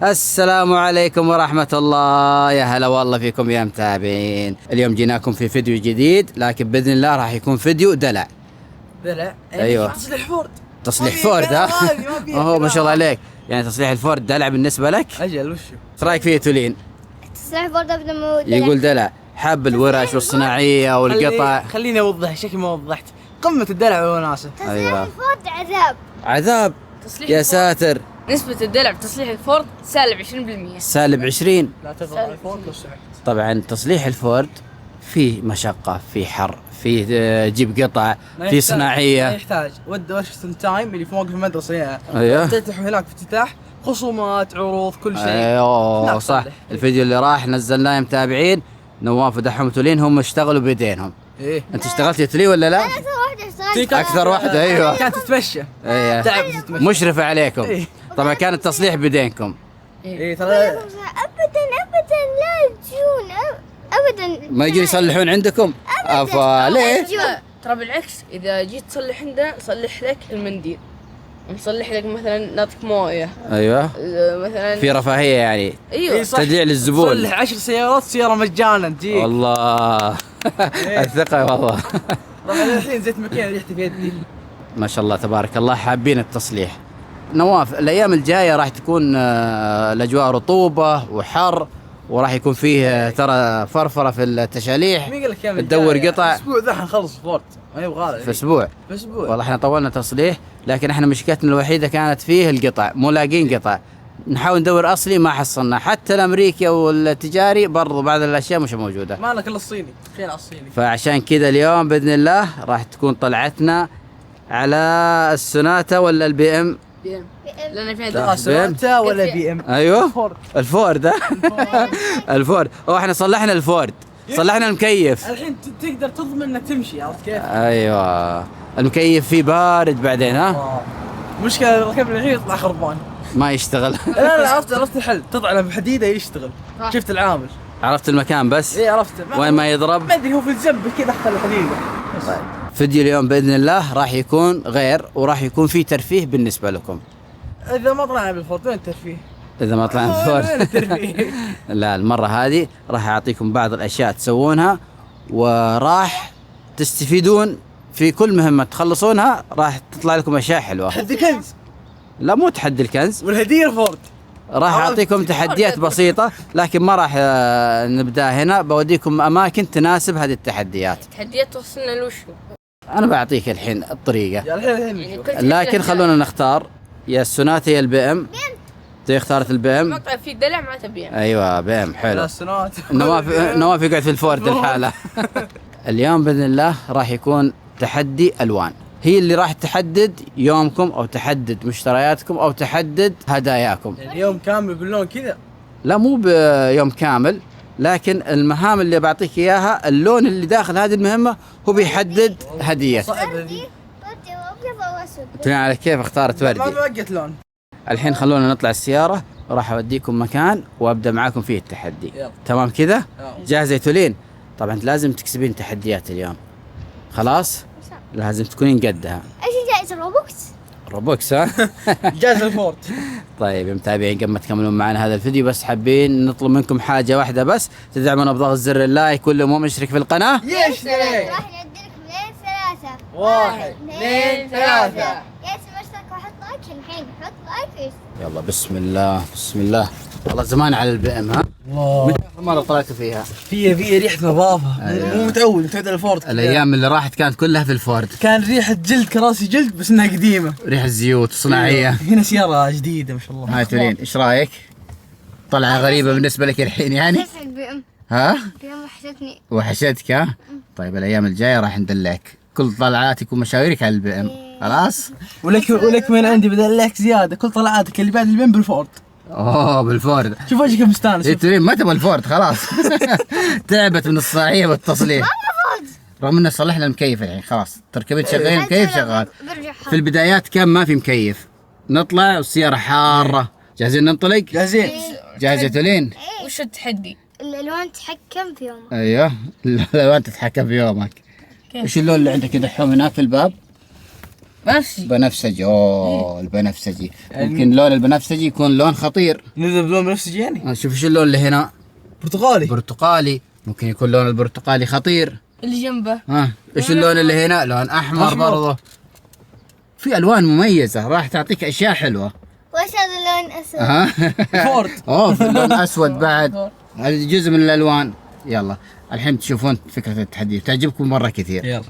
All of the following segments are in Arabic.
السلام عليكم ورحمة الله، يا هلا والله فيكم يا متابعين. اليوم جيناكم في فيديو جديد، لكن بإذن الله راح يكون فيديو دلع. أيوة، تصليح فورد. تصليح فورد. ها هو ما شاء الله عليك، يعني تصليح الفورد دلع بالنسبة لك؟ أجل وشو؟ ايش رايك فيه تولين؟ تصليح فورد ابدا مو دلع. يقول دلع، حب الورش والصناعية والقطع. خليني أوضح شكل ما وضحت. قمة الدلع والوناسة. تصليح أيوة. الفورد عذاب. عذاب يا ساتر. نسبة الدلع بتصليح الفورد سالب 20%. سالب 20. لا تضغط الفورد لو سمحت. طبعا تصليح الفورد فيه مشقة، فيه حر، فيه جيب قطع، فيه صناعية. ما يحتاج. ود ورشة تايم اللي في موقف المدرسة هنا. أيوه. تفتح هناك افتتاح، خصومات، عروض، كل شيء. ايوه صح. الفيديو اللي راح نزلناه يا متابعين، نواف ودحوم وتولين هم اشتغلوا بايدينهم. ايه. انت اشتغلت يا تولين ولا لا؟ اكثر واحده اشتغلت. اكثر واحده. ايوه كانت تتمشى. ايوه تعب تتمشى. مشرفة عليكم. إيه. طبعا كان التصليح بيدينكم. ايه ترى. ابدا ابدا لا تجون ابدا. ما يجون يصلحون عندكم؟ افا ليه؟ ترى بالعكس، إذا جيت تصلح عنده صلح لك المنديل، نصلح لك مثلا نعطيك مويه. ايوه مثلا في رفاهية يعني. ايوه صح. تدليع للزبون. تصلح 10 سيارات سيارة مجانا تجيك. والله الثقة والله. طبعا الحين زيت ماكينة ريحتي في يدي. ما شاء الله تبارك الله، حابين التصليح. نواف، الايام الجايه راح تكون الاجواء رطوبه وحر، وراح يكون فيه ترى فرفره في التشاليح. مين قال لك كم تدور قطع اسبوع ذا حنخلص فورد. ما يبغى في اسبوع. في اسبوع. والله احنا طولنا تصليح، لكن احنا مشكلتنا الوحيده كانت فيه القطع، مو لاقين قطع. نحاول ندور اصلي ما حصلنا، حتى الامريكي والتجاري برضو بعض الاشياء مش موجوده. ما لك الا الصيني، فين على الصيني. فعشان كذا اليوم باذن الله راح تكون طلعتنا على السوناتا ولا البي ام. بي ام، لأن فيها لا. دلع. سوناتا ولا بي ام. ايوه فورد. الفورد. الفورد. احنا صلحنا الفورد، صلحنا المكيف. الحين تقدر تضمن انك تمشي، عرفت كيف؟ ايوه المكيف فيه بارد بعدين. ها مشكلة ركبنا الحين يطلع خربان. ما يشتغل. لا عرفت الحل، تضع بحديده يشتغل. شفت العامل. عرفت المكان بس. ايه عرفت. وين ما يضرب. ما ادري هو في الزب كذا دخل الحديده. فيديو اليوم باذن الله راح يكون غير، وراح يكون فيه ترفيه بالنسبه لكم. اذا ما طلعنا بالفورد وين الترفيه؟ اذا ما طلعنا وين الفورد. الترفيه؟ لا المره هذه راح اعطيكم بعض الاشياء تسوونها، وراح تستفيدون في كل مهمه تخلصونها، راح تطلع لكم اشياء حلوه. تحدي كنز لا مو تحدي الكنز، والهديه الفورد. راح اعطيكم تحديات بسيطة، لكن ما راح نبدأ هنا. بوديكم اماكن تناسب هذه التحديات. تحديات توصلنا لوشو. انا بعطيك الحين الطريقة، يا الحين يعني نشوف. كل لكن خلونا نختار يا السوناتا يا البي ام. انت اختارت البي ام. مقطع فيه دلع معناته بي ام. ايوه بي ام حلو. السنوات. نواف يقعد في الفورد الحالة. اليوم باذن الله راح يكون تحدي الوان، هي اللي راح تحدد يومكم او تحدد مشترياتكم او تحدد هداياكم. اليوم كامل باللون كذا. لا مو بيوم كامل، لكن المهام اللي بعطيك اياها اللون اللي داخل هذه المهمة هو بيحدد هديتك. صعبة ذي. وردي وابيض واسود. تبين على كيف اختارت ما وردي. بوقت لون. الحين خلونا نطلع السيارة، وراح اوديكم مكان وابدا معاكم فيه التحدي. يلا. تمام كذا؟ يلا. جاهزة يا تولين؟ طبعا لازم تكسبين تحديات اليوم. خلاص؟ لازم تكونين قدها. ايش جائزة روبوكس؟ روبوكس. ها؟ جاز الفورد. طيب يا متابعين قبل ما تكملون معنا هذا الفيديو، بس حابين نطلب منكم حاجة واحدة بس، تدعمونا بضغط زر اللايك. كل مو مشترك في القناة يشتري. راح ندي لكم 2 3. 1 2 3. يا اسم اشترك وحط لايك الحين، حط لايك. يلا بسم الله بسم الله. والله زمان على البي ام. ها؟ الله. متى آخر مرة طلعتوا فيها؟ في ريحة نظافة. أيوة. مو متعود على الفورد. الايام اللي راحت كانت كلها في الفورد، كان ريحة جلد، كراسي جلد بس انها قديمة. ريح الزيوت صناعية. هنا سيارة جديدة ما شاء الله. هاي تولين ايش رايك؟ طلعة غريبة بالنسبة لك الحين يعني؟ بس البي ام. ها؟ البي ام وحشتني. وحشتك ها؟ طيب الايام الجاية راح ندلعك، كل طلعاتك ومشاويرك على البي ام. خلاص؟ ولك من عندي بدل لك زيادة، كل طلعاتك اللي بعد البين بالفورد. اوه بالفورد. شوف وجهك مستانس. هي تولين ما تبغى الفورد خلاص. تعبت من الصناعية والتصليح. رغم انه صلحنا المكيف الحين خلاص، تركبين شغالين المكيف شغال. برجع في البدايات كان ما في مكيف، نطلع والسيارة حارة. جاهزين ننطلق؟ جاهزين. جاهزة تولين؟ وش التحدي؟ الالوان تحكم فيهم. ايوه الالوان تتحكم في يومك. ايش اللون اللي عندك يدحوم هناك في الباب؟ بنفسجي. بنفسجي. اوه البنفسجي ممكن لون البنفسجي يكون لون خطير. نذهب لون بنفسجي يعني. شوف ايش اللون اللي هنا. برتقالي. برتقالي ممكن يكون لون البرتقالي خطير. اللي جنبه ها ايش اللون اللي هنا؟ لون احمر برضه. في الوان مميزه راح تعطيك اشياء حلوه. وش هذا اللون اسود؟ ها فورد. اوه في لون اسود بعد. هذا جزء من الالوان. يلا الحين تشوفون فكره التحدي تعجبكم مره كثير. يلا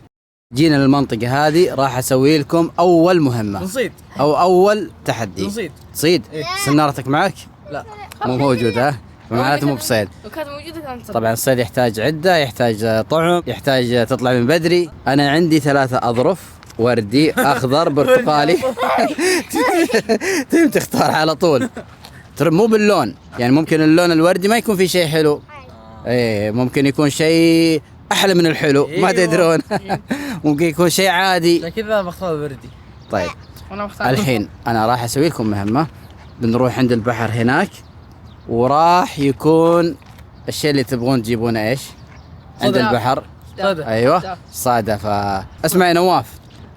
جينا للمنطقه هذه راح اسوي لكم اول مهمه نصيد. او اول تحدي. نصيد. تصيد سنارتك معك؟ لا مو موجوده معناته مو بصيد. لو كانت موجودة كانت طبعا الصيد يحتاج عده، يحتاج طعم، يحتاج تطلع من بدري. انا عندي 3 اظرف، وردي اخضر برتقالي. تم تختار على طول. ترى مو باللون، يعني ممكن اللون الوردي ما يكون فيه شيء حلو، ايه ممكن يكون شيء احلى من الحلو ما تدرون. ممكن يكون شيء عادي. عشان كذا بختار وردي. طيب أنا بختار الحين انا راح اسوي لكم مهمه. بنروح عند البحر هناك، وراح يكون الشيء اللي تبغون تجيبونه ايش؟ عند صدف. البحر. صدف. ايوه صدفه. اسمع يا نواف،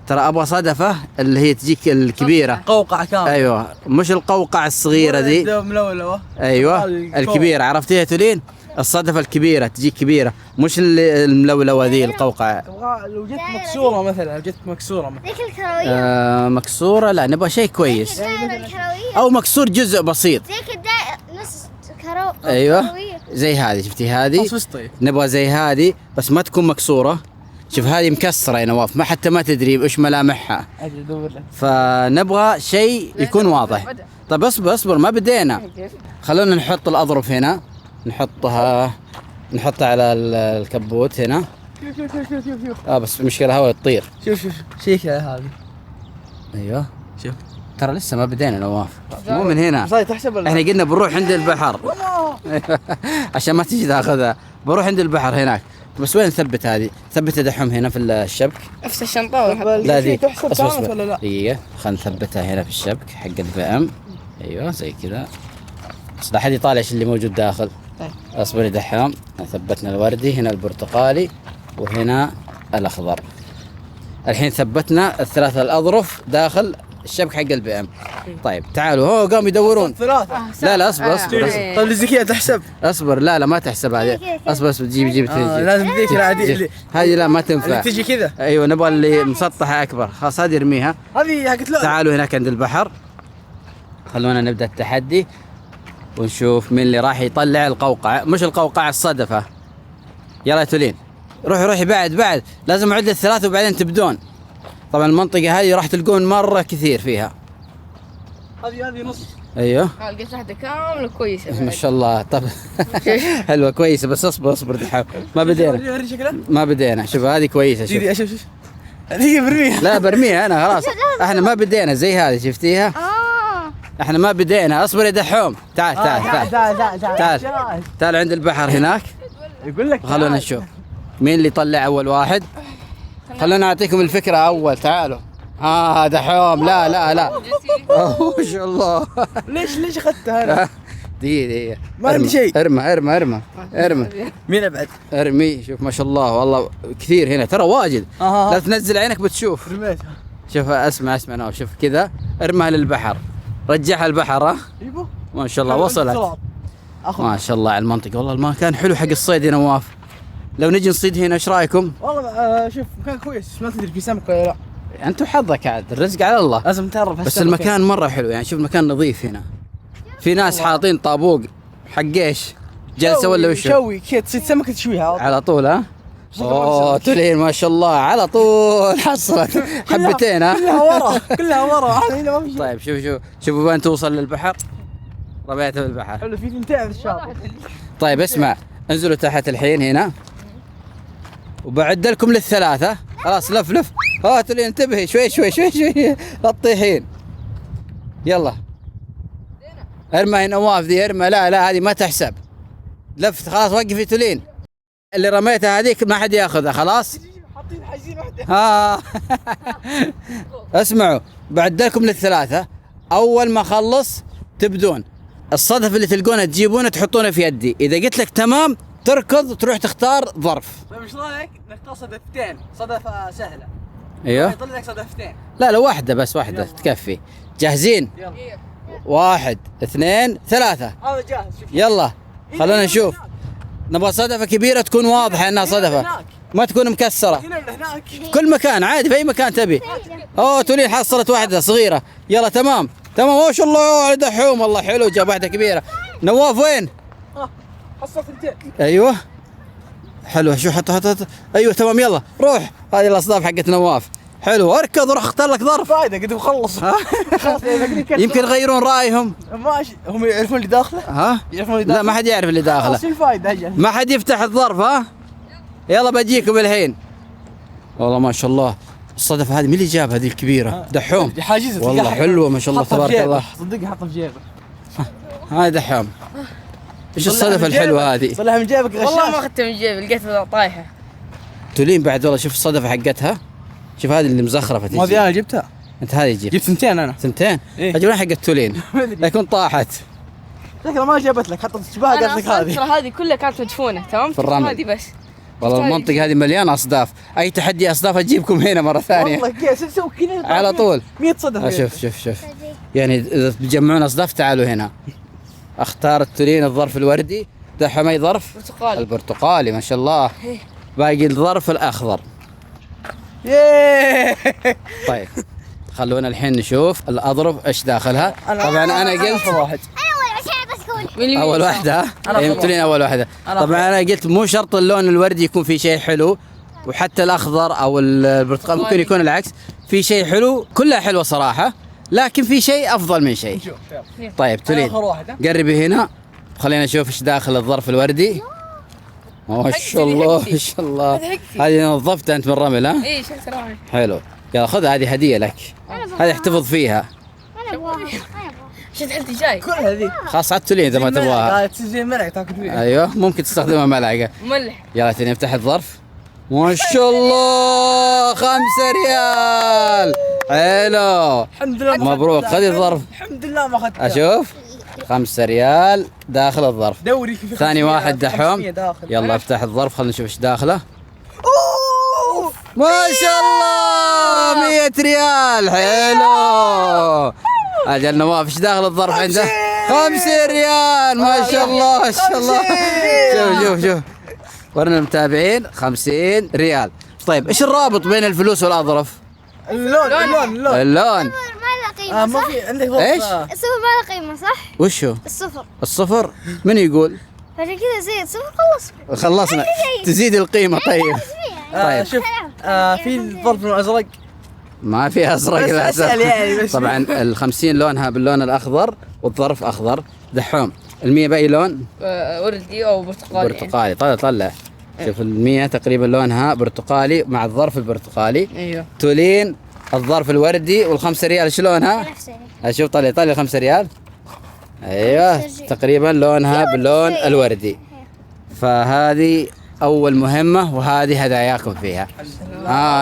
ترى ابغى صدفه اللي هي تجيك الكبيره. قوقعة كامل. ايوه مش القوقعه الصغيره ذي. ملولوة. ايوه الكبيره، عرفتيها تولين؟ الصدفه الكبيره تجيك كبيره، مش الملولوه ذي القوقعه. لو جت مكسورة مثلا، لو جت مكسورة مثلا. ذيك الكروية. مكسوره، لا نبغى شيء كويس، الدائرة الكروية. او مكسور جزء بسيط. ذيك الدائرة نص كرو. ايوه كروية. زي هذه، شفتي هذه؟ فص فسطي. نبغى زي هذه بس ما تكون مكسوره. شوف هذه مكسره يا نواف، ما حتى ما تدري ايش ملامحها، اجل ادور لك. فنبغى شيء يكون واضح. طيب اصبر ما بدينا. خلونا نحط الاظرف هنا، نحطها على الكبوت هنا. شوف بس المشكله هوا تطير. شوف شيك على هذه. ايوه شوف ترى لسه ما بدينا نواف، مو من هنا. صاير تحسب ولا؟ احنا قلنا بنروح عند البحر. عشان ما تجي تاخذها، بروح عند البحر هناك. بس وين نثبت هذه؟ ثبتها دحوم هنا في الشبك. نفس الشنطة لا ذي تحسب كانت ولا لا؟ دقيقة خلينا نثبتها هنا في الشبك حق الفئم. ايوه زي كذا. بس لا حد يطالع ايش اللي موجود داخل. اصبري دحوم. ثبتنا الوردي، هنا البرتقالي، وهنا الاخضر. الحين ثبتنا ال3 الأظرف داخل الشبك حق البئم. طيب تعالوا، هو قاموا يدورون. ثلاثة. لا اصبر. طيب الزكية تحسب. اصبر لا ما تحسب هذه. اصبر جيب لازم ذيك العادية. هذه لا ما تنفع. اللي تجي كذا. ايوه نبغى اللي مسطحه اكبر. خلاص هذه ارميها. هذه حقت لا. تعالوا هناك عند البحر، خلونا نبدا التحدي ونشوف مين اللي راح يطلع القوقعه، مش القوقعه الصدفه. يلا يا تولين روحي بعد لازم اعد ال3 وبعدين تبدون. طبعا المنطقه هذه راح تلقون مره كثير فيها. هذه نص. ايوه لقيت واحدة كاملة كويسة. ما شاء الله. طب حلوه كويسه، بس اصبر دحين ما بدينا. وري شكلها. ما بدينا. شوف هذه كويسه. شوف شوف هذه برميها. لا برميها انا خلاص. احنا ما بدينا زي هذه شفتيها. احنا ما بدينا. اصبر يا دحوم. تعال تعال عند البحر هناك. يقول لك خلونا نشوف مين اللي يطلع اول واحد. خلونا اعطيكم الفكره اول. تعالوا. دحوم. لا ما شاء الله. ليش اخذتها انا؟ دقيقه ما عندي شيء. ارمى مين ابعد؟ ارمي. شوف ما شاء الله والله كثير هنا ترى واجد. لا تنزل عينك بتشوف. رميتها. شوف اسمع نوف. شوف كذا ارمها للبحر، رجعها البحر. ايوه ما شاء الله وصلت. ما شاء الله على المنطقة. والله المكان حلو حق الصيد يا نواف. لو نجي نصيد هنا ايش رايكم؟ والله شوف مكان كويس، ما تدري في سمك ولا لا. انتم حظك عاد، الرزق على الله. لازم تعرف. بس المكان مرة حلو، يعني شوف المكان نظيف هنا. في ناس حاطين طابوق حق ايش؟ جلسة ولا وش؟ شوي كذا تصيد سمكة تشويها على طول. ها؟ تولين ما شاء الله على طول حصلت حبتين. كلها ورا هنا ما في شيء. طيب شوفوا وين توصل للبحر. رميتها بالبحر. حلو في 2 في الشاطئ. طيب اسمع، انزلوا تحت الحين هنا وبعد لكم لل3. خلاص لف. تولين انتبهي شوي لا تطيحين. يلا ارمى نواف ذي ارمى. لا هذه ما تحسب. لفت خلاص. وقفي تولين. اللي رميتها هذيك ما حد ياخذها خلاص. حاطين حاجزين واحدة. اسمعوا بعد لكم لل3. اول ما اخلص تبدون. الصدف اللي تلقونه تجيبونه تحطونه في يدي. اذا قلت لك تمام تركض تروح تختار ظرف. طيب ايش رايك نختار صدفتين؟ صدفة سهلة. ايوه يطلع لك صدفتين. لا واحدة بس، واحدة تكفي. جاهزين؟ يلا 1 2 3 هذا جاهز. شوف يلا خلونا نشوف. نبغى صدفة كبيرة تكون واضحة انها صدفة، ما تكون مكسرة. هنا ولا هناك؟ في كل مكان عادي، في اي مكان تبي. اوه تولين حصلت واحدة صغيرة. يلا تمام ما شاء الله على دحوم، والله حلو جاب واحدة كبيرة. نواف وين؟ حصلت ثنتين. ايوه حلو. شو حط ايوه تمام. يلا روح، هذه الاصداف حقت نواف. حلو اركض وروح اختار لك ظرف. فايدة قد مخلص. يمكن يغيرون رايهم. ماشي هم يعرفون اللي داخله؟ ها يعرفون اللي لا داخله؟ ما حد يعرف اللي داخله. شو الفايدة اجل؟ ما حد يفتح الظرف. ها يلا بجيكم الحين. والله ما شاء الله الصدفة هذه مين اللي جابها هذه الكبيرة؟ دحوم حاجزة والله حلوة ما شاء الله تبارك الله. صدقني حطها في جيبه. هاي دحوم. ايش الصدفة الحلوة هذه؟ صلحها من جيبك غشاش. والله ما اخذتها من جيبي، لقيتها طايحه. تولين بعد والله. شوف الصدفة حقتها، شوف هذه اللي مزخرفة ما تجي. ذي انا جبتها. انت هذه جيب جبت ثنتين انا. ثنتين. إيه. اجيب حق التولين لكن طاحت. شكلها ما جابت لك، حطت شباها انا قالت لك اصلا هذه. ترى هذه كلها كانت مدفونه تمام في الرمل. هذه بس. والله المنطقة هذه مليانة أصداف. أي تحدي أصداف أجيبكم هنا مرة ثانية والله كيف تسوي كذا على طول. 100 صدفة. شوف يعني إذا تجمعون أصداف تعالوا هنا. اختار التولين الظرف الوردي. دحوم أي ظرف؟ برتقالي. البرتقالي ما شاء الله. باقي الظرف الأخضر. ياه. طيب خلونا الحين نشوف الأظرف إيش داخلها. طبعا أنا قلت واحد. انا اول عشان بس قول. أول واحدة. أنا إيه، أخضر. تولين أول واحدة. أنا طبعا أنا قلت مو شرط اللون الوردي يكون فيه شيء حلو، وحتى الأخضر أو البرتقال ممكن يكون العكس. في شيء حلو، كلها حلوة صراحة، لكن في شيء أفضل من شيء. نشوف يلا. طيب تولين آخر واحدة. قربي هنا، خلينا نشوف ايش داخل الظرف الوردي. ما شاء الله ما شاء الله. هذه حقتي. هذه نظفتها انت من الرمل. ها اي شلت راعي. حلو. يلا خذ هذه هديه لك، هذه احتفظ فيها. انا ابغاها انا ابغاها. شفت انت جاي كلها ذي. خلاص عاد تولين اذا ما تبغاها. تصير زي الملعقة تاكل فيها. ايوه ممكن تستخدمها ملعقه. مملح. يلا تولين افتح الظرف. ما شاء الله 5 ريال. حلو الحمد لله. مبروك. خذ الظرف. الحمد لله ما اخذتها. اشوف 5 ريال داخل الظرف. دوري في ثاني 500 واحد دحوم. 500 داخل. يلا افتح الظرف خلينا نشوف ايش داخله. أوه. ما شاء الله 100 ريال. حلو. اجل نواف ايش داخل الظرف عنده؟ 5 ريال. ما شاء الله ما شاء الله. شوف ورنا المتابعين 50 ريال. طيب ايش الرابط بين الفلوس والاظرف؟ اللون. اللون. ما له قيمه ما صح؟ في عندك ظرف. إيش؟ الصفر ما له قيمه صح؟ وشو؟ الصفر. الصفر من يقول؟ فعشان كذا زي الصفر خلص. خلصنا. تزيد القيمة. طيب طيب. شوف في الظرف الازرق. ما في ازرق بس للاسف. أسأل يعني بس. طبعا ال50 لونها باللون الاخضر والظرف اخضر. دحوم ال100 باي لون؟ وردي او برتقالي. برتقالي. طلع شوف ال100 تقريبا لونها برتقالي مع الظرف البرتقالي. ايوه. تولين الظرف الوردي وال5 ريال ايش لونها؟ نفسه. اشوف طلع 5 ريال. ايوه تقريبا لونها باللون الوردي. فهذه اول مهمة وهذه هداياكم فيها.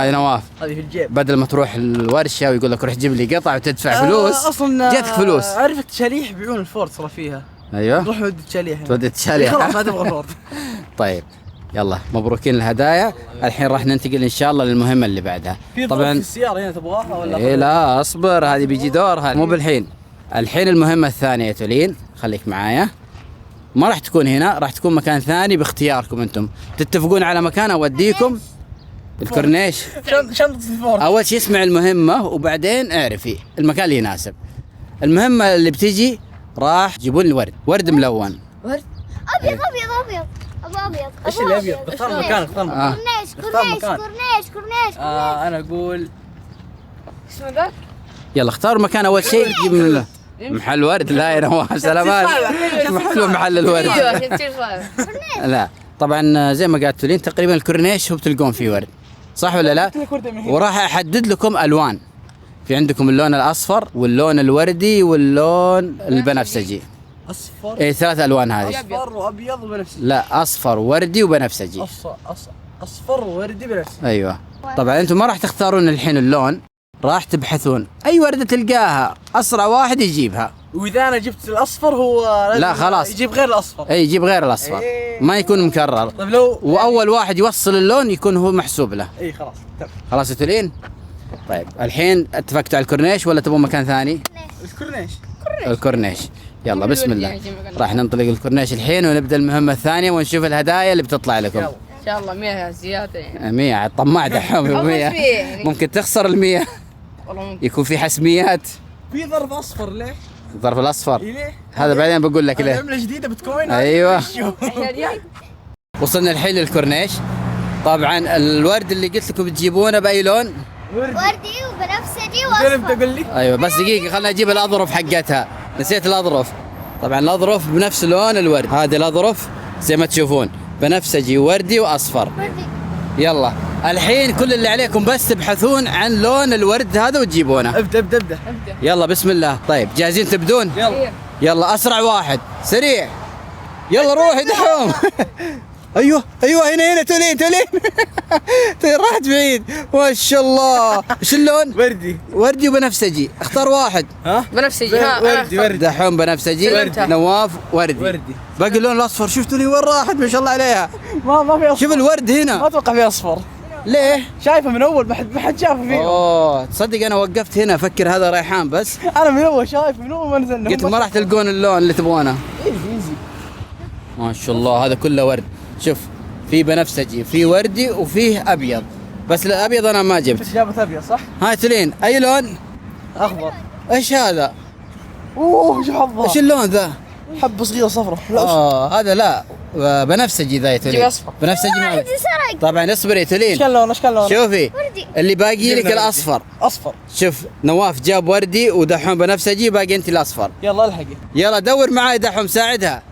يا نواف هذه في الجيب. بدل ما تروح الورشة ويقول لك روح جيب لي قطع وتدفع فلوس، اصلا جاتك فلوس. عرفت شاليح يبيعون الفورد صار فيها. ايوه روح ودي شاليح. تودي تشالي. خلاص ما تبغى فورد. طيب يلا مبروكين الهدايا. الحين راح ننتقل ان شاء الله للمهمة اللي بعدها. في طبعا في السيارة هنا تبغاها ولا؟ إيه لا اصبر، هذه بيجي دورها مو بالحين. الحين المهمة الثانية يا تولين، خليك معايا. ما راح تكون هنا، راح تكون مكان ثاني باختياركم انتم. تتفقون على مكان اوديكم. الكورنيش. شنطة الفورد. اول شيء اسمع المهمة وبعدين اعرفي المكان اللي يناسب. المهمة اللي بتجي راح تجيبون لي ورد ملون. ورد. ابيض ابو ابيض. ايش اللي ابيض؟ اختار مكان اختار مكان. كورنيش. انا اقول اسمه ذاك؟ يلا اختاروا مكان اول شيء تجيب من محل ورد. لا يا نواف سلامات. محل الورد. ايوه عشان تصير صعب. لا طبعا زي ما قالت تولين تقريبا الكورنيش هو بتلقون فيه ورد، صح ولا لا؟ وراح احدد لكم الوان. في عندكم اللون الاصفر واللون الوردي واللون البنفسجي. اصفر. ايه 3 الوان هذه. اصفر وابيض وبنفسجي. لا اصفر وردي وبنفسجي. اصفر ووردي بنفسجي. ايوه طبعا انتم ما راح تختارون الحين اللون، راح تبحثون اي ورده تلقاها اسرع واحد يجيبها. واذا انا جبت الاصفر هو لا خلاص يجيب غير الاصفر. اي يجيب غير الاصفر. إيه. ما يكون مكرر. طيب لو واول واحد يوصل اللون يكون هو محسوب له. اي خلاص تمام. خلاص يا تولين طيب الحين اتفقتوا على الكورنيش ولا تبغون مكان ثاني؟ الكورنيش. الكورنيش. يلا بسم الله. يعني جمع راح ننطلق الكورنيش الحين ونبدا المهمة الثانية ونشوف الهدايا اللي بتطلع لكم. ان شاء الله 100 زياده يعني. 100 طماع دحوم. خلص 100 فيه يعني. ممكن تخسر ال 100. والله ممكن. يكون في حسميات. في ظرف اصفر ليه؟ الظرف الاصفر إيه ليه؟ هذا بعدين بقول لك هذه ليه. عملة جديدة بتكوين. ايوه. احنا اليوم وصلنا الحين للكورنيش. طبعا الورد اللي قلت لكم تجيبونه باي لون؟ وردي وبنفسجي تقول واصفر. لي ايوه بس دقيقة خلنا اجيب الاظرف حقتها. نسيت الاظرف. طبعا الاظرف بنفس لون الورد. هذه الاظرف زي ما تشوفون بنفسجي وردي واصفر. وردي. يلا الحين كل اللي عليكم بس تبحثون عن لون الورد هذا وتجيبونه. ابدا ابدا ابدا. ابدا. يلا بسم الله. طيب جاهزين تبدون؟ يلا. يلا اسرع واحد سريع. يلا روح دحوم. ايوه هنا تولين راحت بعيد ما شاء الله. ايش اللون؟ وردي. وردي وبنفسجي. اختار واحد. ها؟ بنفسجي. ها أنا وردي وردي. دحوم بنفسجي. سلمتها. نواف وردي. وردي. باقي اللون الاصفر شفتوا لي وين راحت ما شاء الله عليها. ما في اصفر. شوف الورد ما هنا. اتوقع في اصفر. ليه؟ شايفه من اول ما حد شافه فيه. اوه تصدق انا وقفت هنا افكر هذا ريحان بس انا من اول شايف من اول ما نزلنا. قلت ما راح تلقون اللون اللي تبغونه. ايزي. ما شاء الله هذا كله ورد. شوف في بنفسجي في وردي وفيه ابيض بس الابيض انا ما جبت. بس جابت ابيض صح؟ هاي تلين اي لون؟ اخضر. ايش هذا؟ اوه شو حظها؟ ايش اللون ذا؟ حبه صغيره صفرة. لا هذا لا بنفسجي ذا يا تلين. جيب أصفر. بنفسجي ما عندي سرق. طبعا اصبري يا تلين. اشكال لون اشكال لون. شوفي وردي. اللي باقي لك جبنا الاصفر. اصفر. شوف نواف جاب وردي ودحوم بنفسجي باقي انت الاصفر. يلا الحقي. يلا دور معاي دحوم ساعدها.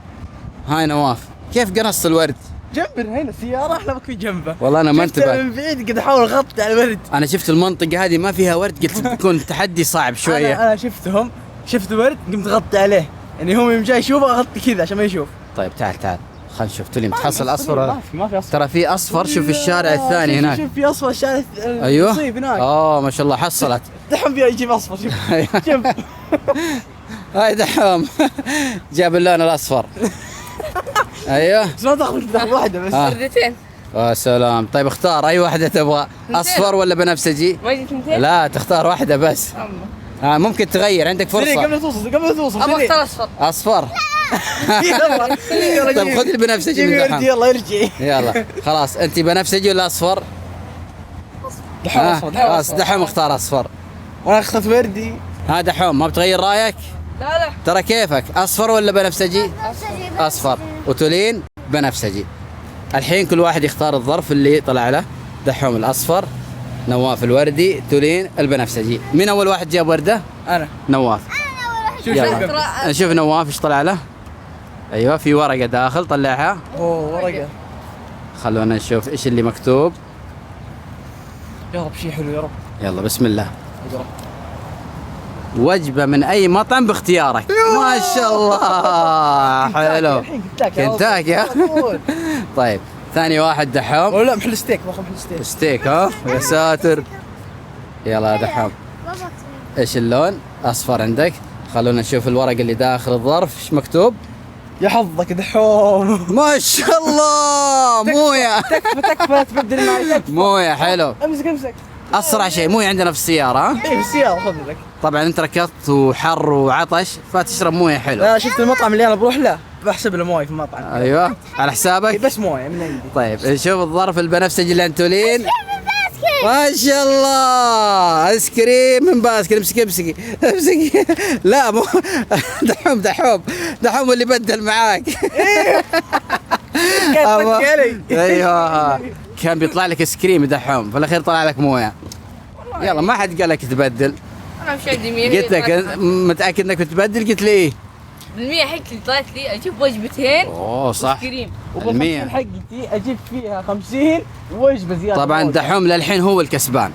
هاي نواف كيف قنص الورد؟ جنبنا هنا السيارة احنا بكفي جنبه. والله انا ما شفته انتبه. من بعيد قد احاول اغطي على الورد. انا شفت المنطقه هذه ما فيها ورد قلت بيكون تحدي صعب شويه. انا شفتهم شفت ورد قمت اغطي عليه. يعني هم يوم جاي يشوفه اغطي كذا عشان ما يشوف. طيب تعال خلينا نشوف تولي متحصل اصفر ولا؟ ما في اصفر. ترى في اصفر شوف الشارع الثاني هناك. شوف في اصفر الشارع ايوه المصيب هناك. ما شاء الله حصلت. دحوم بيجي يجيب اصفر شوف. أيوة. شوف. هاي دحوم جاب اللون الاصفر. ايوه بس ما تاخذ واحده بس. وردتين. يا سلام. طيب اختار اي واحده تبغى اصفر ولا بنفسجي؟ ما جبت 200. لا تختار واحده بس. الله. ممكن تغير عندك سريع فرصه. قبل لا توصل ابغى اختار اصفر. اصفر. يلا طيب خذ البنفسجي من دحوم. يلا يرجع. يلا خلاص انت بنفسجي ولا اصفر؟ دحوم اصفر خلاص دحوم اختار اصفر. وانا اخذت وردي. ها دحوم ما بتغير رايك؟ لا ترى كيفك اصفر ولا بنفسجي؟ بنفسجي. اصفر. وتولين بنفسجي. الحين كل واحد يختار الظرف اللي طلع له. دحوم الاصفر، نواف الوردي، تولين البنفسجي. مين اول واحد جاب ورده؟ انا. نواف. شوف يلا نشوف نواف ايش طلع له. ايوه في ورقه داخل طلعها. اوه ورقه. خلونا نشوف ايش اللي مكتوب. يا رب شيء حلو يا رب. يلا بسم الله. يا رب. وجبه من اي مطعم باختيارك. ما شاء الله حلو. الحين كنتاكي ها؟ طيب ثاني واحد دحوم. ولا لا محل ستيك باخذ محل ستيك. ستيك ها يا ساتر. يلا يا دحوم بابا. ايش اللون؟ اصفر عندك. خلونا نشوف الورق اللي داخل الظرف ايش مكتوب. يا حظك دحوم. ما شاء الله مويه. تكفى تبدل معي تكفى. مويه حلو. امسك. اسرع شيء مويه عندنا في السياره ها. اي بالسيارة خذ لك. طبعا انت ركضت وحر وعطش فتشرب مويه حلو. لا شفت المطعم اللي انا بروح له بحسب له مويه في المطعم. ايوه على حسابك. بس مويه من عندي. طيب نشوف الظرف البنفسجي اللي انتوا لين. ما شاء الله ايس كريم من باسكت. امسكي لا مو دحوم اللي بدل معاك. ايوه كان بيطلع لك ايس كريم دحوم في الاخير طلع لك مويه. يلا ما حد قال لك تبدل. انا مش عندي 100. قلت لك متاكد انك بتبدل قلت لي ايه. بالمية حقتي اللي طلعت لي اجيب وجبتين اوه صح. كريم. المية. حقتي اجيب فيها 50 وجبه زياده. طبعا دحوم للحين هو الكسبان.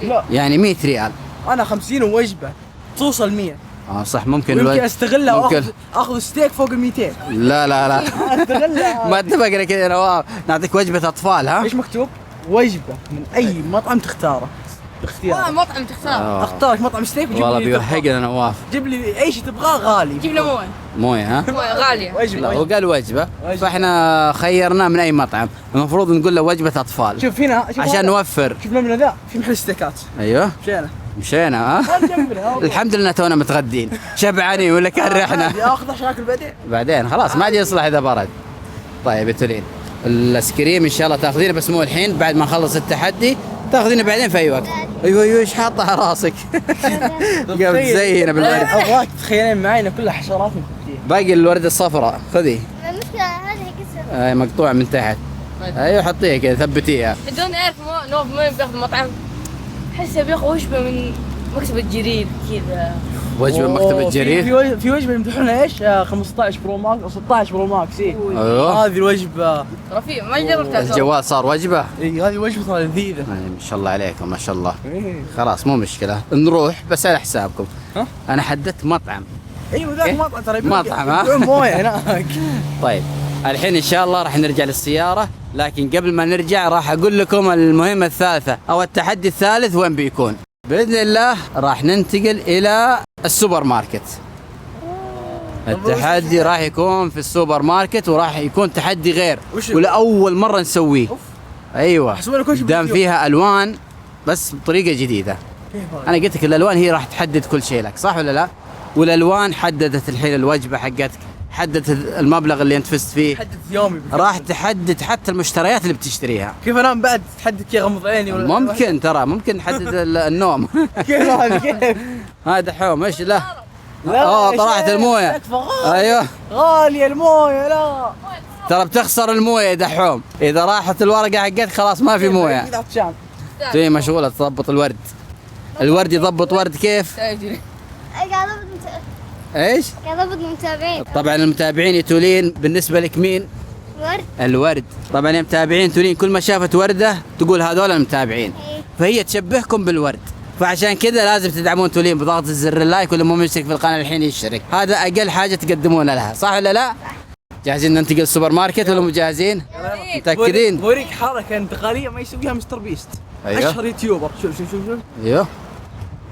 لا يعني 100 ريال. انا 50 ووجبه توصل 100. صح ممكن ويمكن استغلها ممكن. اخذ ستيك فوق ال 200. لا استغلها. ما اتفقنا كذا نواف. نعطيك وجبة اطفال ها. ايش مكتوب؟ وجبه من اي مطعم تختاره. باختيار. مطعم تختار. اختار لك مطعم ستيك وجيب والله لي بيوهقنا نواف. جيب لي اي شيء تبغاه غالي. جيب له مويه. مويه ها؟ مويه غاليه. وجبه. لا هو قال وجبه، وجبة. فاحنا خيرناه من اي مطعم، المفروض نقول له وجبه اطفال شوف هنا، شوف عشان هذا. نوفر. شوف المبنى ذا في محل ستيكات. ايوه مشينا. مشينا ها. هذا جنبنا والله. الحمد لله تونا متغدين شبعانين ولا كان ريحنا. اخذ عشان اكل بعدين. بعدين خلاص ما عاد يصلح اذا برد. طيب يا تولين الايس كريم ان شاء الله تاخذينه، بس مو الحين، بعد ما نخلص التحدي تاخذينه بعدين في اي وقت. ايوه ايش حاطه على راسك؟ قاعد تزينه بالورد. ابغاك تتخيلين معي انه كلها حشرات مكتيه. باقي الورده الصفراء خذي. المشكلة هذه قصة. مقطوعه من تحت. ايوه حطيها كذا ثبتيها. تدرون اعرف نوف ما بياخذ مطعم. احسه بياخذ وجبه من مكتبة جرير كذا. وجبه مكتبه جرير. في وجبه يمدحونها ايش؟ 15 برو ماكس او 16 برو ماكس. ايوه هذه الوجبه. رفيع ما جربتها. الجوال صار وجبه. اي هذه وجبه ترى لذيذه. ما شاء الله عليكم ما شاء الله. خلاص مو مشكله نروح بس على حسابكم. ها؟ انا حددت مطعم. ايوه ذاك إيه؟ مطعم ترى مطعم، ها؟ يبيعون مويه هناك. طيب الحين ان شاء الله راح نرجع للسياره، لكن قبل ما نرجع راح اقول لكم المهمه الثالثه او التحدي الثالث وين بيكون. باذن الله راح ننتقل الى السوبر ماركت. التحدي راح يكون في السوبر ماركت، وراح يكون تحدي غير وش؟ ولاول مره نسويه. أوف. ايوه حسبونا كل شيء دام باليوم. فيها الوان بس بطريقه جديده. انا قلت لك الالوان هي راح تحدد كل شيء لك، صح ولا لا؟ والالوان حددت الحين الوجبه حقتك، حددت المبلغ اللي انت فزت فيه، حدد يومي راح تحدد حتى المشتريات اللي بتشتريها. كيف انام بعد تحدد كذا غمض عيني ولا ممكن ترى ممكن نحدد النوم. كيف هذا كيف؟ هذا دحوم ايش لا؟ لا اه يا طلعت شيخ، المويه. تكفى غالي. ايوه غالية المويه لا. ترى بتخسر المويه يا دحوم، اذا راحت الورقه حقتك خلاص ما في مويه. كذا عطشان. تبي مشغوله تضبط الورد. الورد يضبط ورد كيف؟ قاعد أضبط ايش؟ قاعد أضبط المتابعين. طبعا المتابعين يتولين بالنسبه لك مين؟ ورد. الورد. طبعا المتابعين تولين كل ما شافت ورده تقول هذول المتابعين، إيه. فهي تشبهكم بالورد، فعشان كذا لازم تدعمون تولين بضغط الزر اللايك، واللي مو مشترك في القناه الحين يشترك، هذا اقل حاجه تقدمون لها، صح ولا لا؟ جاهزين ننتقل السوبر ماركت ولا مو جاهزين؟ متاكدين؟ بوريك حركة انتقالية ما يسويها مستر بيست. أيوه. اشهر يوتيوبر. شوف شوف شوف شوف. ايوه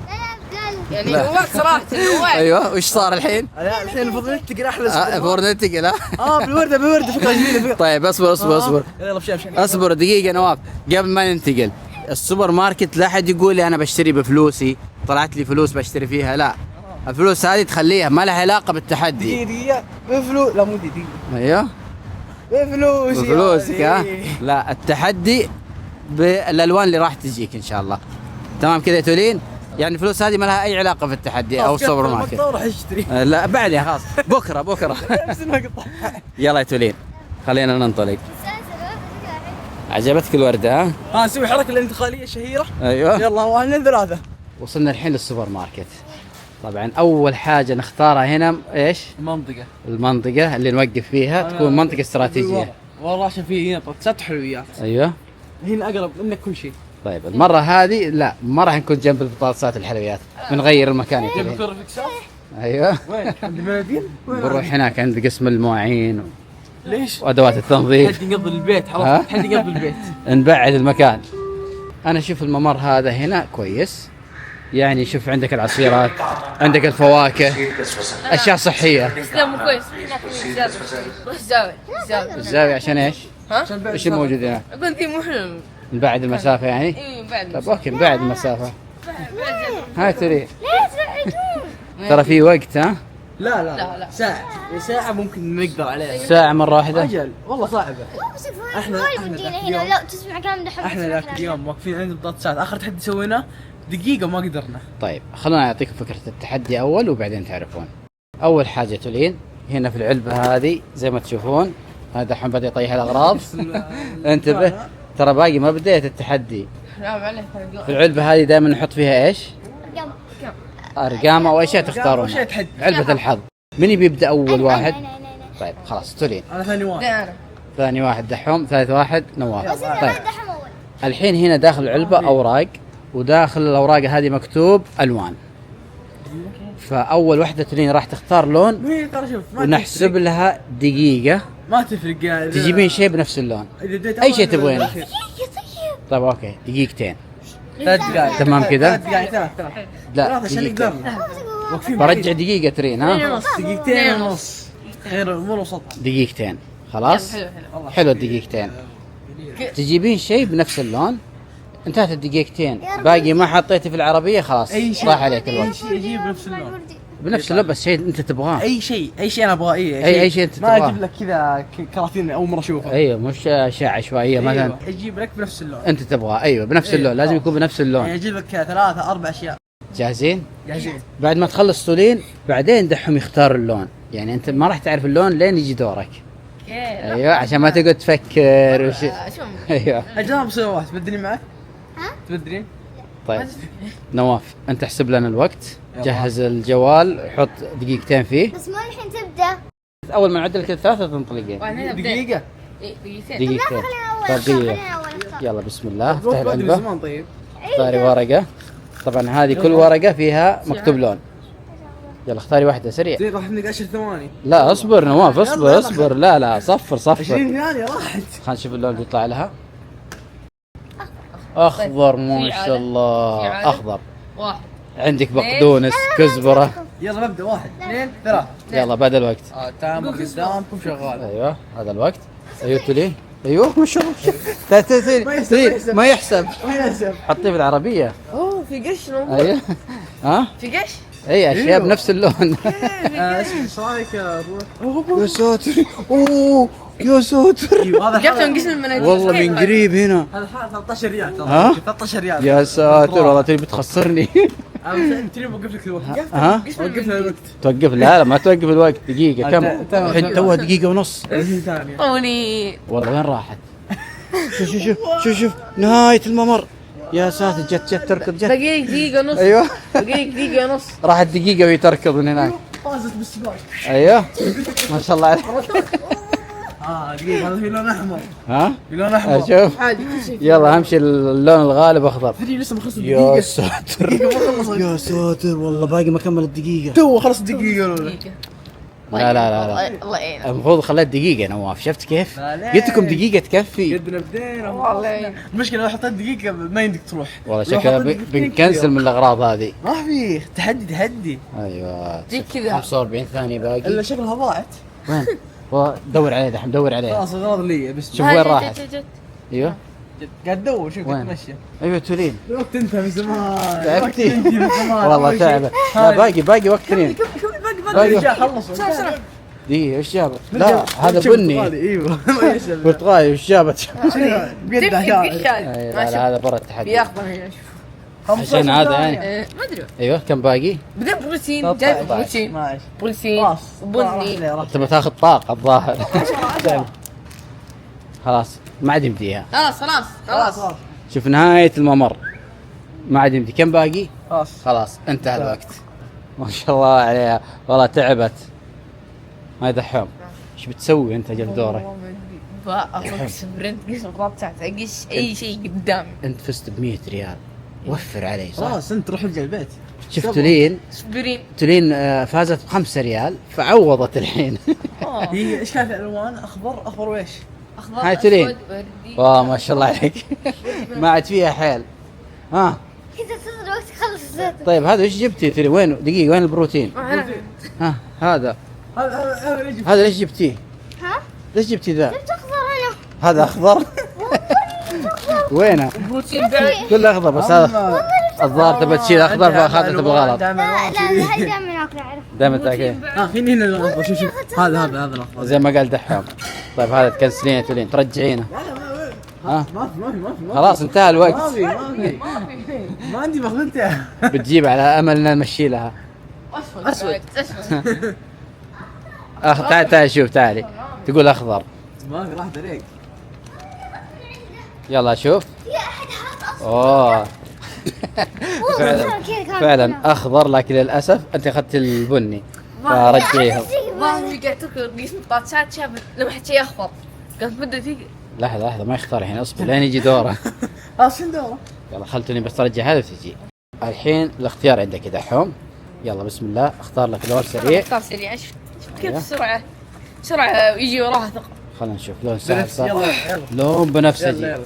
لا لا لا. يعني لا. نواف صراحه نواف. ايوه وش صار الحين؟ لا الحين المفروض ننتقل احلى سوبر فور ننتقل ها؟ بالوردة فكرة جميلة فكرة. طيب اصبر يلا بشاف شاف. اصبر دقيقة نواف قبل ما ننتقل. السوبر ماركت لا احد يقول لي انا بشتري بفلوسي، طلعت لي فلوس بشتري فيها، لا. الفلوس هذه تخليها ما لها علاقة بالتحدي. دقيقة بفلوس. لا مو دقيقة. ايوه بفلوسي. بفلوسك ها؟ إيه. لا التحدي بالالوان اللي راح تجيك ان شاء الله. تمام كذا يا تولين؟ يعني الفلوس هذه ما لها اي علاقة في التحدي او السوبر ماركت. راح اشتري. لا بعدين خلاص بكرة. نفس المقطع. يلا يا تولين خلينا ننطلق. عجبتك الوردة ها؟ نسوي حركة الانتقالية الشهيرة. ايوه يلا واحد ثلاثة. وصلنا الحين للسوبر ماركت. طبعا اول حاجه نختارها هنا ايش؟ المنطقة. المنطقه اللي نوقف فيها تكون منطقه استراتيجيه. والله عشان في هنا بطاطسات وحلويات. ايوه هنا اقرب منك كل شيء. طيب المره هذه لا ما راح نكون جنب البطاطسات الحلويات، بنغير المكان يا جنب تولين. كرة فيكسات. ايوه وين؟ عند المناديل؟ بنروح هناك عند قسم المواعين ليش؟ وادوات التنظيف. حد يقضي البيت ها؟ عرفت؟ حد يقضي البيت. نبعد المكان. انا اشوف الممر هذا هنا كويس، يعني شوف عندك العصيرات، عندك الفواكه، اشياء صحيه. لا مو كويس. هناك في زاوية. روح زاوية. الزاويه عشان ايش؟ ها؟ ايش الموجود هنا؟ اقول ذي مو حلو. نبعد المسافه يعني؟ اي بعد. طيب اوكي نبعد المسافه. بعد. هاي تري ليه تبعدون؟ ترى في وقت ها؟ لا ساعة ممكن نقدر عليها. ساعة مرة واحدة. اجل والله صعبة. مو بس إحنا- وايد إحنا مدينة ذاك هنا اليوم- لو تسمع كلام دحوم. احنا تسمع ذاك كلام. اليوم واقفين عند بطاطسات، اخر تحدي سويناه دقيقة ما قدرنا. طيب خلونا نعطيكم فكرة التحدي أول وبعدين تعرفون. أول حاجة تولين هنا في العلبة هذه زي ما تشوفون، هذا الحين بدأ يطيح الأغراض. انتبه ترى باقي ما بديت التحدي. لا معلش. في العلبة هذه دائما نحط فيها ايش؟ يلا. أرقام أو أشياء تختارون. وأشياء تحدي. علبة الحظ. من يبي يبدأ أول واحد؟ أنا. طيب خلاص تولين. انا ثاني واحد. لا أنا. ثاني واحد دحوم، ثالث واحد نواف. بس أنا طيب بعد دحوم أول. الحين هنا داخل العلبة أوراق، وداخل الأوراق هذه مكتوب ألوان. فأول وحدة تولين راح تختار لون هي ترى شوف ما ونحسب تفرق. لها دقيقة. ما تفرق يعني. تجيبين شيء بنفس اللون. إذا اديت أي شيء أول تبغينه. ولا الأخير. طيب. طيب اوكي دقيقتين. 3 دقائق تمام كذا؟ 3 دقائق 3 لا عشان دقيقتين. نقدر واقفين برجع دقيقة ترين ها؟ دقيقتين ونص خير مو وسط. دقيقتين خلاص؟ حلو. حلو الدقيقتين. تجيبين شيء بنفس اللون، انتهت الدقيقتين، باقي ما حطيتي في العربية خلاص اي شيء راح عليك اي الوقت. شيء اجيب نفس اللون. بنفس اللون بس شيء انت تبغاه. اي شيء انا ابغاه. أي شيء أنت ما تبغاه. اجيب لك كذا كراتين اول مره اشوفها. ايوه مش اشياء عشوائية مثلا. أيوة. اجيب لك بنفس اللون. انت تبغاه ايوه بنفس أيوة. اللون، لازم يكون بنفس يعني اللون. اجيب لك 3 4 اشياء جاهزين؟ جاهزين. بعد ما تخلص تولين بعدين دحهم يختار اللون، يعني انت ما راح تعرف اللون لين يجي دورك. ايوه عشان ما تقعد تفكر وش. ايوه اجل بصير واحد تبدلين معك؟ ها؟ تبدلين؟ طيب نواف انت احسب لنا الوقت، جهز الجوال حط دقيقتين فيه. بس مو الحين تبدا. اول ما نعد لك الثلاثة تنطلقين. دقيقة. دقيقتين. دقيقتين. خلينا اول طيب دقيقة. خلينا اول اختار. يلا بسم الله افتح وقت العلبة. زمان طيب. اختاري ورقة، طبعا هذه كل ورقة فيها مكتوب لون. يلا اختاري واحدة سريع. زين راح نبني 10 ثواني. لا اصبر نواف اصبر اصبر، لا صفر 20 صفر. ثانية راحت. خلينا نشوف اللون اللي يطلع لها. اخضر ما شاء الله في عادة. اخضر. واحد. عندك بقدونس كزبرة. يلا ببدا 1 2 3. يلا بعد الوقت. تامر قدامكم شغال. ايوه هذا الوقت. ايوه تولي ايوه ما شاء الله ما يحسب. ما يحسب. حطيه في العربية. اوه في قش موجود. ايوه ها في قش. اي اشياء أيوه. بنفس اللون. ايش رايك يا روح؟ يا ساتر اوه يا ساتر ايوه هذا جبت من حالة- قسم المناديل. والله من قريب هنا. هذا حالة 13 ريال ترى. ها؟ 13 ريال. يا ساتر والله تبي بتخسرني. ترى بوقف لك الوقت. ها قسم وقف لك المناديل. الوقت. توقف لا ما توقف الوقت دقيقة كم؟ تمام. الحين توها دقيقة ونص. 20 ثانية. طولي. والله وين راحت؟ شوف نهاية الممر. يا ساتر جت تركض جت. باقي لك دقيقة ونص. ايوه باقي لك دقيقة ونص. راحت دقيقة وهي تركض من هناك. فازت بالسباق. ايوه ما شاء الله عليك. دقيقة هذا في لون احمر. ها؟ في لون احمر. شوف عادي كل شيء. يلا امشي اللون الغالب اخضر. تدري لسه ما خلص يا الدقيقة. ساتر دقيقة ما خلصت. يا ساتر والله باقي ما كمل الدقيقة. تو خلص الدقيقة الأولى. دقيقة. لا الله يعينك. المفروض خليت دقيقة نواف، شفت كيف؟ لا، لا. قلت لكم دقيقة تكفي. قدنا بدينا. والله يعينك. المشكلة لو حطيت دقيقة ما يمديك تروح. والله لو شكلها حطيت دقيقتين بنكنسل كذا. من الاغراض هذه. ما في تحدي. ايوه زي كذا. 45 ثانية الا باقي. شكلها ضاعت. وين؟ دور عليه دحين دور عليه. خلاص الاغراض لي بس. شوف وين راحت. جت. ايوه قاعد ادور شوف وين؟ تمشي. ايوه تولين الوقت انتهى من زمان. تعبتي؟ الوقت انتهى من زمان. والله أول شيء. تعب. لا باقي وقت ترين. باقي رجع خلص. دقيقة ايش جابت؟ لا هذا بني ايوه برتقالي وش جابت؟ بقد تكتب عشان قش أي هذا. لا هذا برا التحدي. بياخذ هنا. عشان هذا يعني ما ادري. ايوه كم باقي؟ بدأ بروتين جايب بروتين. ماشي بروتين خلاص بني. تبغى تاخذ طاقة الظاهر. خلاص ما عاد يمديها. خلاص. شوف نهاية الممر ما عاد يمدي. كم باقي؟ خلاص انتهى الوقت. ما شاء الله عليها والله تعبت. ما يدحوم. ايش بتسوي انت جل دورك؟ باخذ سبرنت قسم الغراب تاعته قش اي شيء قدامي. انت فزت ب 100 ريال. وفر علي صح؟ خلاص انت روح القى البيت. شفت تولين سبرين. فازت ب5 ريال فعوضت الحين. هي ايش كانت الالوان؟ اخضر وايش؟ اخضر هاي تولين. أسود، وردي. والله ما شاء الله عليك. ما عاد فيها حيل. ها كذا تصل وقت خلص الزيت. طيب هذا ايش جبتي تري؟ وين دقيقة وين البروتين؟ ها هذا هذا يجي. هذا ليش جبتيه؟ ها؟ ليش جبتي ذا؟ تخضر هنا. هذا اخضر. وينه؟ بروتين بعد. كله اخضر بس هذا الظاهر تبى تشيل اخضر فاخذته بالغلط. لا هاي دائما اكل اعرف. دائما تاكل فين هنا الاخضر شوف هذا الاخضر. زي ما قال دحوم. طيب هذا تكنسلينه تولين ترجعينه. ها ما في خلاص انتهى ما الوقت. في ما عندي مخزنته. بتجيب على امل ان نمشي لها. اسود. تعال شوف تعالي تقول اخضر. ما في راح طريق. يلا شوف. في احد حاط اوه والله كذا كان فعلا اخضر لكن للاسف انت اخذت البني فرجعيهم. والله في قاعد تركض قسم طاطشات شاف لمحت شيء اخضر. قالت بدها تيجي. لحظة ما يختار الحين اصبر لين يجي دوره. خلاص شنو دوره؟ يلا خلتني بس ترجع هذا وتجي. الحين الاختيار عندك يا دحوم. يلا بسم الله اختار لك لون سريع. اختار سريع. شوف كيف أيوه. بسرعة يجي وراها ثقة. خلنا نشوف لون سهل بنفس صح؟ يلا يلا لون بنفسجي. يلا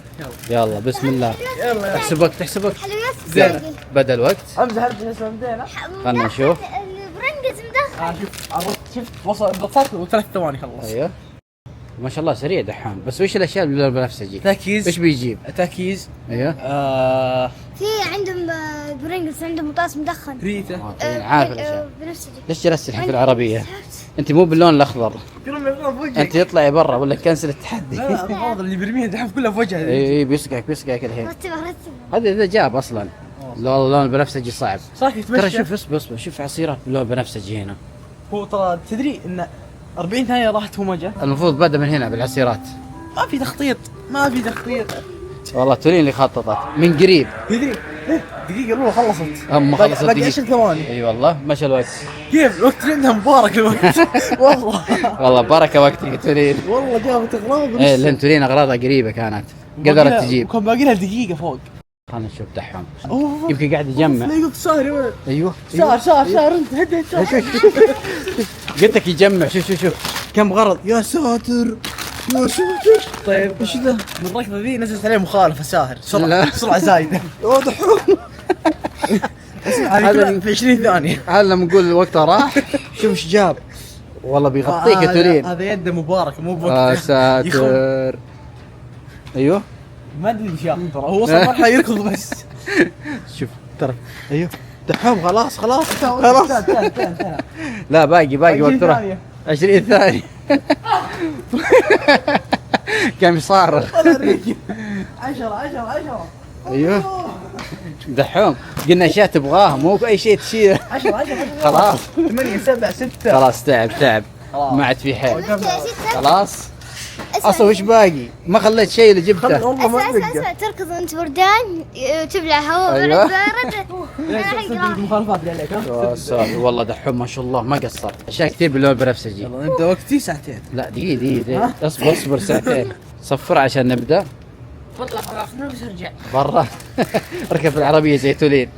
يلا بسم الله. يلا تحسب وقت تحسب وقت. حلويات زين. باقي. بدأ الوقت. امزح ارجع اسمه مدينه. خلنا نشوف. البرنجز مدخن. شوف عرفت شفت وصل بسطت وثلاث ثواني خلص. ايوه ما شاء الله سريع دحام. بس وش الاشياء اللي باللون البنفسجي؟ تركيز ايش بيجيب؟ تركيز ايوه في عندهم برنجز عندهم بطاطس مدخن. ريتا عارف الاشياء. بنفسجي. ليش جلست الحين في العربيه؟ انت مو باللون الاخضر، كلهم يبغون بوجهك. انت اطلعي برا ولا كنسل التحدي. لا لا الفاضل اللي برميها دحين كلها في وجهها. اي بيسقعك الحين. رتبها رتبها. هذا اذا جاب اصلا. اللون البنفسجي صعب. صاير ترى يتمشى. شوف اصبر شوف عصيرات باللون البنفسجي هنا. هو ترى تدري ان 40 ثانيه راحت همجه. المفروض بدا من هنا بالعصيرات. ما في تخطيط ما في تخطيط. والله تولين اللي خططت من قريب. تدري دقيقه الاولى خلصت. اما خلصت باقي دقيقة. 10 ثواني. اي والله مشى الوقت. كيف الوقت اللي عندها مبارك الوقت. والله والله بركه وقتك تولين. والله جابت اغراض ايه لان تولين اغراضها قريبه كانت قدرت تجيب. وكان باقي لها دقيقه فوق. خلنا نشوف دحام. اوه يمكن قاعد يجمع. لا قلت صار يا ولد. ايوه صار انت هديت صار. قلت لك يجمع. شوف كم غرض يا ساتر يا ساتر. طيب وش ذا؟ من الركضه ذي نزلت عليه مخالفه ساهر لا. سرعه زايده. اوه دحوم. اسمع هذه هذا كلها في 20 ثانيه. هل لما نقول وقتها راح شوف ايش جاب. والله بيغطيك يا تولين. هذا يده مبارك مو يا بوقته. ساتر. ايوه ما ادري ايش ياخذ ترى هو وصل مرحله يركض بس. شوف ترى. ايوه دحام خلاص خلاص. انتهى. لا باقي وقت راح. 20 ثانية. كم صارخ. 10 ايوه دحوم قلنا اشياء تبغاها مو باي شيء تشيله. 10 خلاص 8 7 6. خلاص تعب ما عاد في حيل. يا ستة. خلاص اصلا وش باقي ما خليت شيء اللي جبته. والله ما اسمع تركض وانت بردان تبلع هواء أيوة. بارد. المخالفات اللي عليك ها. يا ساتر والله دحوم ما شاء الله ما قصر اشياء كثير باللون البنفسجي. يلا نبدا وقتي ساعتين. لا دقيقة اصبر ساعتين. صفر عشان نبدا. بطلع خلاص بس ارجع. برا. اركب العربية زي تولين.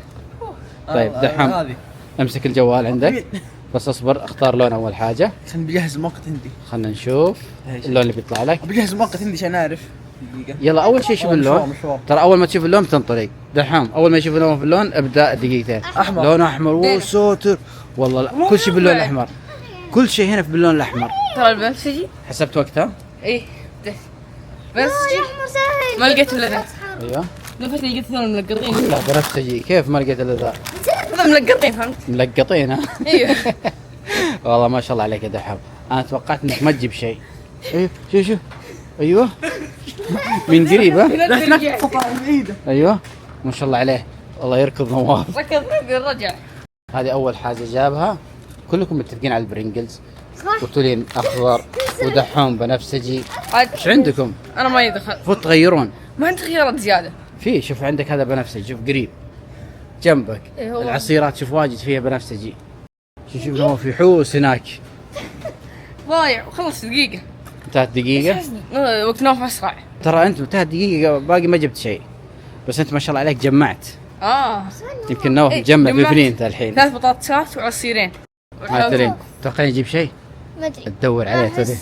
طيب دحوم هذه امسك الجوال عندك بس اصبر اختار لون اول حاجة. خليني بجهز الموقت عندي. خلنا نشوف اللون اللي بيطلع لك. بجهز الموقت عندي عشان اعرف. دقيقة. يلا اول شيء شوف اللون. مشوار. ترى اول ما تشوف اللون بتنطلق. دحوم اول ما يشوف اللون في اللون ابدا دقيقتين. أحمر. لون احمر وسوتر. والله لا. كل شيء باللون الاحمر. كل شيء هنا في باللون الاحمر. ترى البنفسجي حسبت وقتها؟ ايه بنفسجي احمر سهل. ما لقيت الا ذا. ايوه. لفتني لقيت ثاني ملقطين. لا بنفسجي كيف ما لقيت الا ذا؟ هذا ملقطين فهمت؟ ملقطين ها؟ ايوه والله ما شاء الله عليك يا دحوم. انا توقعت انك ما تجيب شيء. ايوه شوف ايوه من قريب ها؟ لا ترجع بعيدة. ايوه ما شاء الله عليه. والله يركض نواف. ركض رجع. هذه اول حاجه جابها. كلكم متفقين على البرينجلز صح. وتولين اخضر ودحوم بنفسجي. عاد ايش عندكم؟ انا ما يدخل المفروض تغيرون. ما عندي خيارات زياده. في شوف عندك هذا بنفسجي شوف قريب جنبك. إيه هو. العصيرات شوف واجد فيها بنفسجي. شوف هو في حوس هناك. ضايع وخلص دقيقه. انتهت دقيقه. وقت نوم اسرع. ترى انت انتهت دقيقه باقي ما جبت شيء. بس انت ما شاء الله عليك جمعت. يمكن نوف إيه، مجمع جمعت بفنين انت الحين. 3 بطاطسات وعصيرين. ما ترين توقعين يجيب شيء؟ ما ادري. تدور عليه تولين.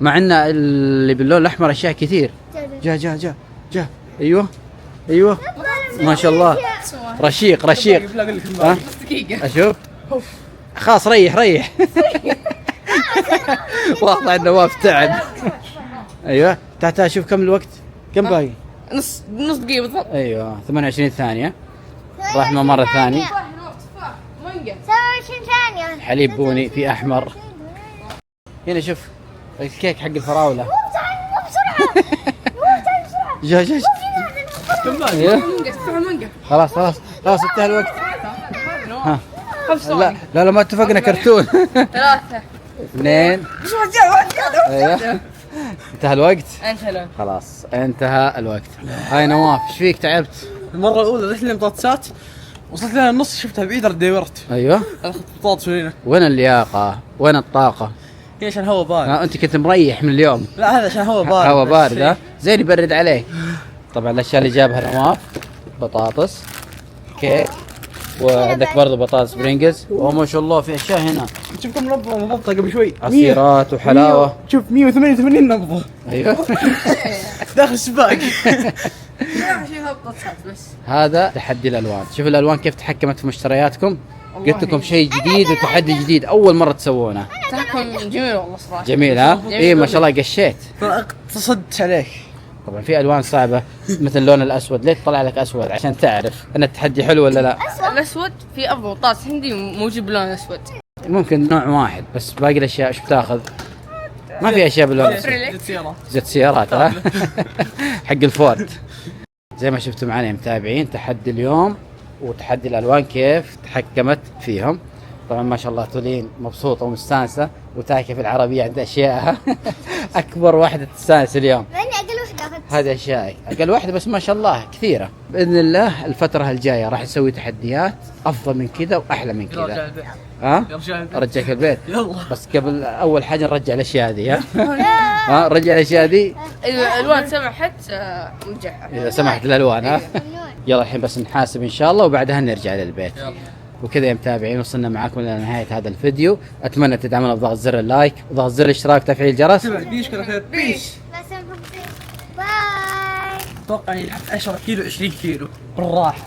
مع ان اللي باللون الاحمر اشياء كثير. جا ايوه ما شاء الله رشيق قبل اقول لك ها دقيقه. اشوف خلاص ريح. واضح ان نواف تعب. ايوه تحتها شوف كم الوقت كم باقي. نص دقيقه بالضبط. ايوه 28 ثانيه. رحمه مره ثانيه. مانجا 27 ثانية. حليب بوني في احمر. هنا شوف الكيك حق الفراوله. مو بسرعة. جا ايوه مانجا تفتح مانجا. خلاص انتهى الوقت. ها 5 ثواني. لا ما اتفقنا كرتون. 3 2 ايوه انتهى الوقت. انت خلاص انتهى الوقت. هاي نواف ايش فيك تعبت؟ المرة الأولى رحت لي بطاطسات وصلت لها النص شفتها بعيد دورت. ايوه اخذت بطاطس هنا. وين اللياقه؟ وين الطاقه؟ هي عشان هوا بارد. انت كنت مريح من اليوم. لا هذا عشان هوا بارد. هوا بارد بس ها زين يبرد عليك. طبعا الاشياء اللي جابها نواف بطاطس كيك وعندك برضه بطاطس برينجلز. وما شاء الله في اشياء هنا، شوف كم نبضة نبضتها قبل شوي. عصيرات وحلاوه. شوف 188 نبضة ايوه داخل السباق. شيء هبطت بس. هذا تحدي الالوان. شوف الالوان كيف تحكمت في مشترياتكم. قلت لكم شيء جديد وتحدي جديد اول مره تسوونه. تحكم جميل والله صراحه. جميل ها؟ اي ما شاء الله قشيت. اقتصدت عليك. طبعا في الوان صعبه مثل اللون الاسود. ليه تطلع لك اسود؟ عشان تعرف ان التحدي حلو ولا لا. الاسود في افضل بطاطس هندي موجود باللون الاسود. ممكن نوع واحد بس باقي الاشياء ايش بتاخذ؟ ما في اشياء باللون الاسود. زيت سيارات ها. حق الفورد. زي ما شفتوا معنا يا متابعين تحدي اليوم وتحدي الالوان كيف تحكمت فيهم. طبعا ما شاء الله تولين مبسوطه ومستانسه وتاكي في العربيه عند اشيائها. اكبر واحده تستانس اليوم. مع اني اقل وحده اخذت. هذه اشيائك اقل واحده بس ما شاء الله كثيره. باذن الله الفتره الجايه راح نسوي تحديات افضل من كذا واحلى من كذا. ها؟ ارجعك البيت. يلا. بس قبل اول حاجه نرجع الاشياء هذه. ها نرجع الاشياء ذي اذا الالوان سمحت نرجعها. اذا سمحت الالوان. ها يلا الحين بس نحاسب ان شاء الله وبعدها نرجع للبيت. وكذا يا متابعين وصلنا معاكم الى نهايه هذا الفيديو. اتمنى تدعمونا بضغط زر اللايك وضغط زر الاشتراك وتفعيل الجرس. بيش كذا خير. بيش. ما سامحكم. باي. اتوقع اني 10 كيلو 20 كيلو بالراحة.